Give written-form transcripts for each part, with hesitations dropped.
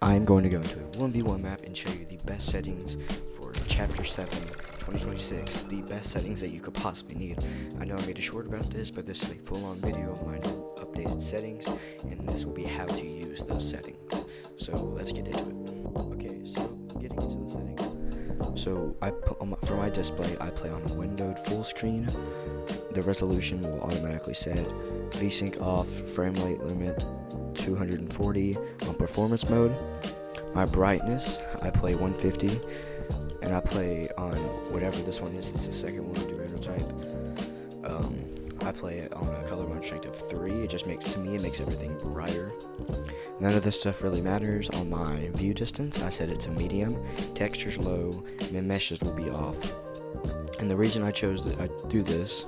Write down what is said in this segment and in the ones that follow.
I'm going to go into a 1v1 map and show you the best settings for Chapter 7, 2026, the best settings that you could possibly need. I know I made a short about this, but this is a full-on video of my new updated settings, and this will be how to use those settings. So let's get into it. Okay, so getting into the settings. So for my display, I play on windowed full screen. The resolution will automatically set. VSync off, frame rate limit 240 on performance mode. My brightness, I play 150, and I play on whatever this one is. It's the second one, Durango type. I play it on a color mode strength of 3. It makes everything brighter. None of this stuff really matters. On my view distance, I set it to medium. Textures low, and meshes will be off. And the reason I chose that I do this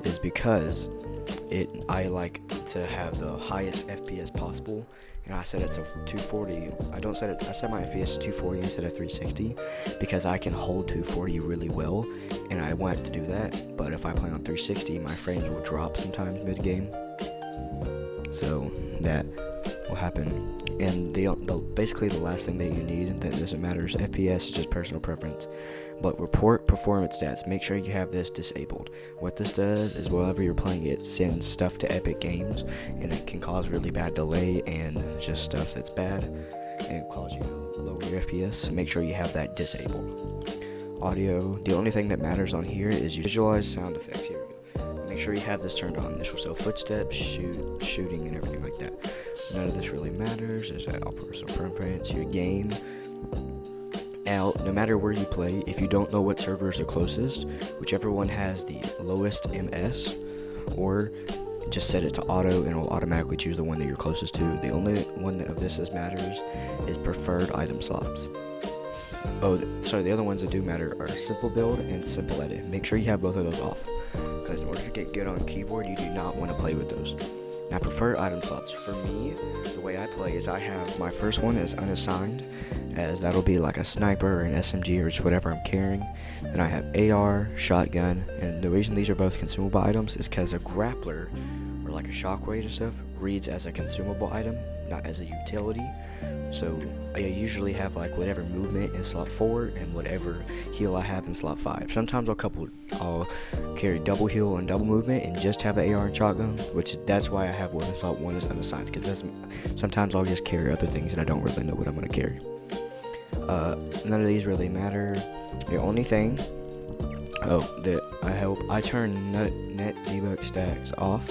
is because I like to have the highest FPS possible, and I set it to 240. I set my FPS to 240 instead of 360 because I can hold 240 really well, and I want to do that. But if I play on 360, my frames will drop sometimes mid-game, so that will happen. And basically the last thing that you need that doesn't matter is FPS is just personal preference. But report performance stats, make sure you have this disabled. What this does is whenever you're playing it sends stuff to Epic Games, and it can cause really bad delay and just stuff that's bad, and it cause you to lower your FPS. Make sure you have that disabled. Audio, the only thing that matters on here is you visualize sound effects. Here we go. Make sure you have this turned on. This will show footsteps, shooting, and everything like that. None of this really matters. There's that all personal preference, your game. Out, no matter where you play, if you don't know what server is the closest, whichever one has the lowest MS, or just set it to auto and it will automatically choose the one that you're closest to. The only one of this that matters is preferred item slots. Oh, sorry, the other ones that do matter are simple build and simple edit. Make sure you have both of those off, because in order to get good on keyboard, you do not want to play with those. Now, preferred item slots. For me, the way I play is I have my first one as unassigned, as that'll be like a sniper or an SMG or just whatever I'm carrying. Then I have AR, shotgun, and the reason these are both consumable items is because a grappler or like a shockwave and stuff reads as a consumable item, not as a utility. So I usually have like whatever movement in slot 4 and whatever heal I have in slot 5. Sometimes I'll carry double heal and double movement and just have the AR and shotgun, that's why I have one in slot 1 is unassigned, because sometimes I'll just carry other things and I don't really know what I'm going to carry. None of these really matter. The only thing, I turn net debug stacks off.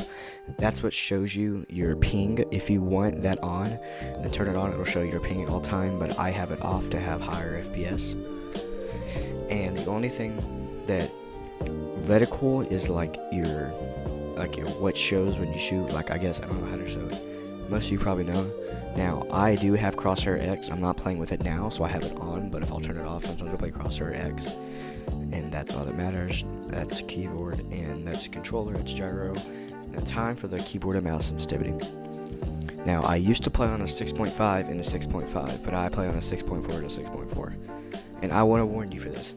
That's what shows you your ping. If you want that on, then turn it on. It'll show your ping at all time, but I have it off to have higher FPS. And the only thing that reticle is like your what shows when you shoot. Like, I guess I don't know how to show it. Most of you probably know. Now, I do have Crosshair X. I'm not playing with it now, so I have it on, but if I'll turn it off, sometimes I'll play Crosshair X. And that's all that matters. That's keyboard, and that's controller, it's gyro. Now, time for the keyboard and mouse sensitivity. Now, I used to play on a 6.5 and a 6.5, but I play on a 6.4 and a 6.4. And I want to warn you for this.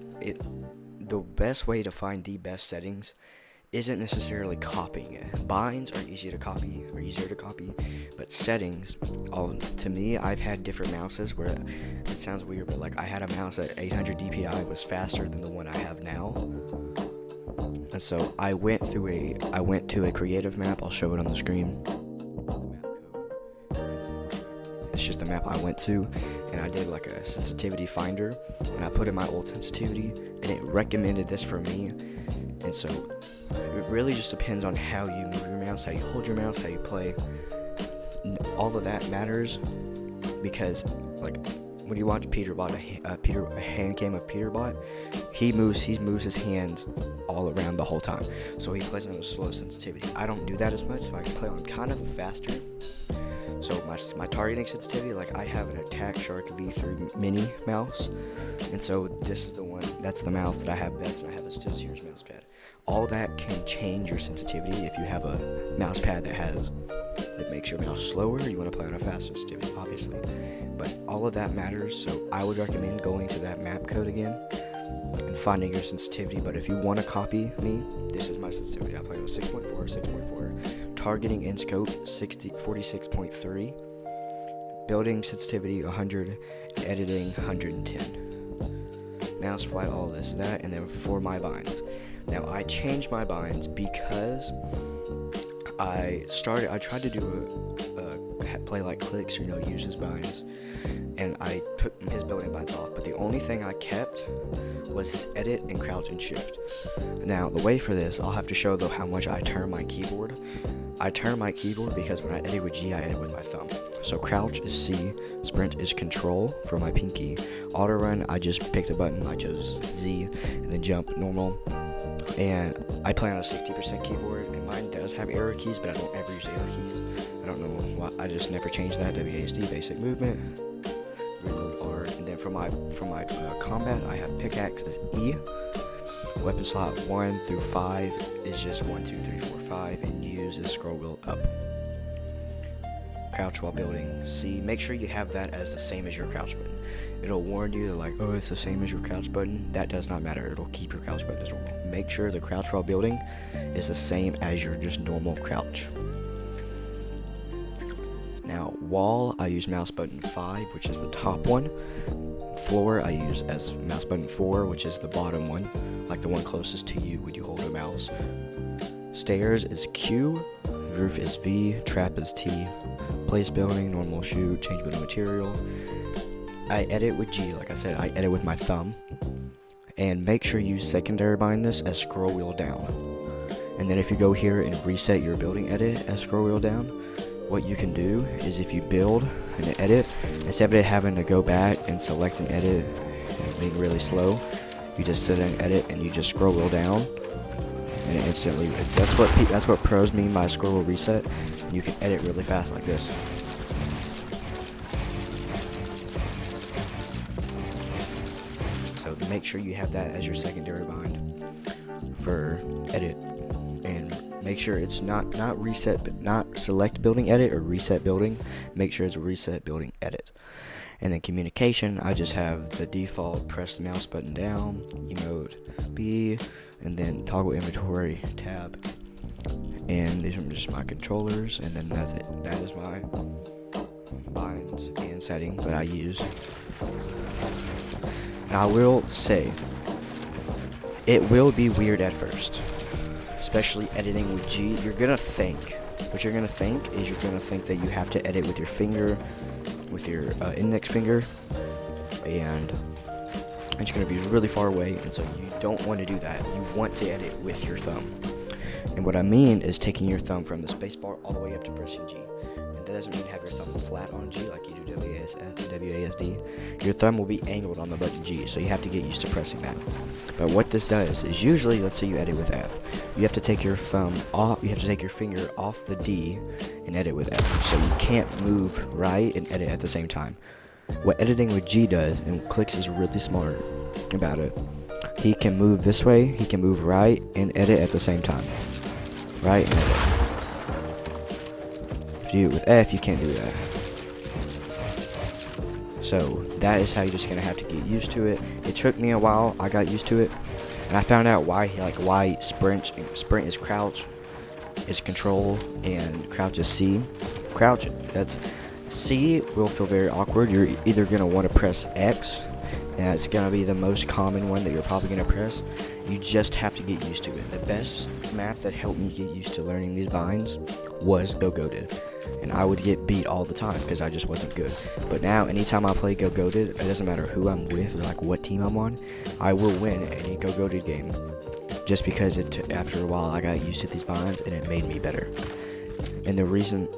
The best way to find the best settings isn't necessarily copying it. Binds are easier to copy, but settings, to me, I've had different mouses where it sounds weird, but like I had a mouse at 800 DPI was faster than the one I have now. And so I went to a creative map. I'll show it on the screen. It's just the map I went to, and I did like a sensitivity finder, and I put in my old sensitivity, and it recommended this for me. And so it really just depends on how you move your mouse, how you hold your mouse, how you play. All of that matters, because like when you watch Peterbot, a hand cam of Peterbot, he moves his hands all around the whole time. So he plays on a slow sensitivity. I don't do that as much, so I can play on kind of a faster. So my targeting sensitivity, like I have an Attack Shark V3 mini mouse, and so this is the one, that's the mouse that I have best, and I have a SteelSeries mouse pad. All that can change your sensitivity. If you have a mouse pad that makes your mouse slower, you want to play on a fast sensitivity, obviously. But all of that matters, so I would recommend going to that map code again and finding your sensitivity. But if you want to copy me, this is my sensitivity. I play with 6.4, targeting in scope 46.3, building sensitivity 100, editing 110. Mouse flat, all this, that, and then for my binds. Now I changed my binds because I tried to do a play like clicks, use his binds, and I took his building binds off, but the only thing I kept was his edit and crouch and shift. Now the way for this, I'll have to show though how much I turn my keyboard. I turn my keyboard because when I edit with G, I edit with my thumb. So crouch is C, sprint is control for my pinky, auto run, I just picked a button, I chose Z, and then jump normal. And I play on a 60% keyboard, and mine does have arrow keys, but I don't ever use arrow keys. I don't know why, I just never changed that. WASD, basic movement, reload R, and then for my combat, I have pickaxe as E. Weapon slot 1 through 5 is just 1, 2, 3, 4, 5, and use the scroll wheel up. Crouch while building C. Make sure you have that as the same as your crouch button. It'll warn you like, oh, it's the same as your crouch button. That does not matter. It'll keep your crouch button as normal. Make sure the crouch while building is the same as your just normal crouch. Now, wall, I use mouse button 5, which is the top one. Floor, I use as mouse button 4, which is the bottom one, like the one closest to you when you hold a mouse. Stairs is Q, roof is V, trap is T. Place building, normal shoot, change building material. I edit with G, like I said, I edit with my thumb. And make sure you secondary bind this as scroll wheel down. And then if you go here and reset your building edit as scroll wheel down, what you can do is if you build an edit, instead of it having to go back and select an edit and being really slow, you just sit in edit and you just scroll wheel down, and it instantly, that's what pros mean by scroll wheel reset. You can edit really fast like this. So make sure you have that as your secondary bind for edit, and make sure it's not select building edit or reset building. Make sure it's reset building edit. And then communication, I just have the default press the mouse button down, emote B, and then toggle inventory tab. And these are just my controllers, and then that's it. That is my binds and settings that I use. And I will say, it will be weird at first, especially editing with G. What you're gonna think that you have to edit with your finger, with your index finger, and it's gonna be really far away, and so you don't want to do that. You want to edit with your thumb. And what I mean is taking your thumb from the spacebar all the way up to pressing G. And that doesn't mean have your thumb flat on G like you do WASD. Your thumb will be angled on the button G, so you have to get used to pressing that. But what this does is usually, let's say you edit with F, you have to take your thumb off, you have to take your finger off the D and edit with F. So you can't move right and edit at the same time. What editing with G does, and Clicks is really smart about it, he can move this way, he can move right and edit at the same time. Right and edit. If you do it with F, you can't do that. So that is how you're just gonna have to get used to it. It took me a while. I got used to it, and I found out why sprint is crouch, is control, and crouch is C. Crouch, that's C will feel very awkward. You're either gonna want to press X, and it's gonna be the most common one that you're probably gonna press. You just have to get used to it. The best map that helped me get used to learning these binds was Go Goated, and I would get beat all the time because I just wasn't good. But now, anytime I play Go Goated, it doesn't matter who I'm with or like what team I'm on, I will win any Go Goated game. Just because after a while I got used to these binds and it made me better. And the reason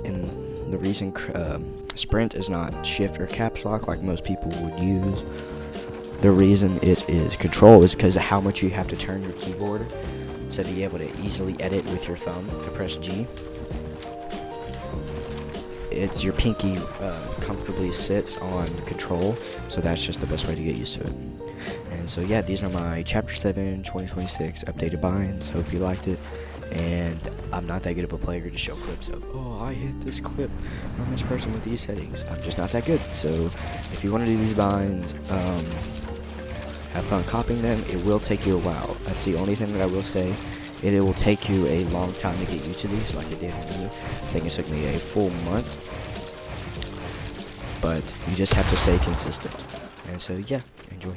sprint is not shift or caps lock like most people would use. The reason it is control is because of how much you have to turn your keyboard to be able to easily edit with your thumb to press G. It's your pinky comfortably sits on control, so that's just the best way to get used to it. And so yeah, these are my Chapter 7 2026 updated binds. Hope you liked it. And I'm not that good of a player to show clips of, oh, I hit this clip on this person with these settings. I'm just not that good. So if you want to do these binds, have fun copying them. It will take you a while. That's the only thing that I will say. It will take you a long time to get used to these, like it did for me. I think it took me a full month. but you just have to stay consistent. And so yeah, enjoy.